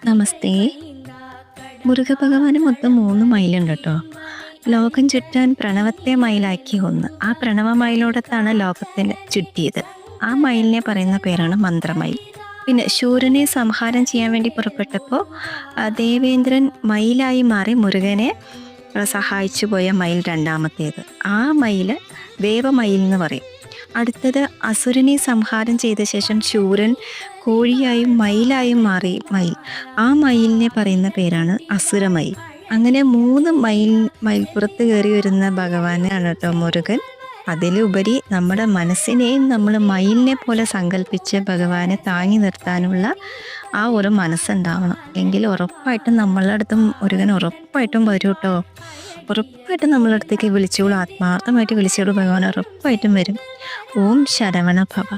നമസ്തേ. മുരുകഭഗവാന് മൊത്തം 3 മയിലുണ്ട് കേട്ടോ. ലോകം ചുറ്റാൻ പ്രണവത്തെ മയിലാക്കി ഒന്ന്. ആ പ്രണവ മയിലോടത്താണ് ലോകത്തിന് ചുറ്റിയത്. ആ മയിലിനെ പറയുന്ന പേരാണ് മന്ത്രമയിൽ. പിന്നെ ശൂരനെ സംഹാരം ചെയ്യാൻ വേണ്ടി പുറപ്പെട്ടപ്പോൾ ദേവേന്ദ്രൻ മയിലായി മാറി മുരുകനെ സഹായിച്ചു പോയ മയിൽ രണ്ടാമത്തേത്. ആ മയിൽ ദേവമയിൽ എന്ന് പറയും. അടുത്തത് അസുരനെ സംഹാരം ചെയ്ത ശേഷം ശൂരൻ കോഴിയായും മയിലായും മാറി മയിൽ. ആ മയിലിനെ പറയുന്ന പേരാണ് അസുരമയിൽ. അങ്ങനെ 3 മയിൽപ്പുറത്ത് കയറി വരുന്ന ഭഗവാനാണ് കേട്ടോ മുരുകൻ. അതിലുപരി നമ്മുടെ മനസ്സിനെയും നമ്മൾ മയിലിനെ പോലെ സങ്കല്പിച്ച് ഭഗവാനെ താങ്ങി നിർത്താനുള്ള ആ ഒരു മനസ്സുണ്ടാവണം. എങ്കിൽ ഉറപ്പായിട്ടും നമ്മളുടെ അടുത്തും മുരുകൻ ഉറപ്പായിട്ടും വരും കേട്ടോ. ഉറപ്പായിട്ടും നമ്മളുടെ അടുത്തേക്ക് വിളിച്ചോളൂ, ആത്മാർത്ഥമായിട്ട് വിളിച്ചോളൂ, ഭഗവാൻ ഉറപ്പായിട്ടും വരും. ഓം ശരവണ ഭവ.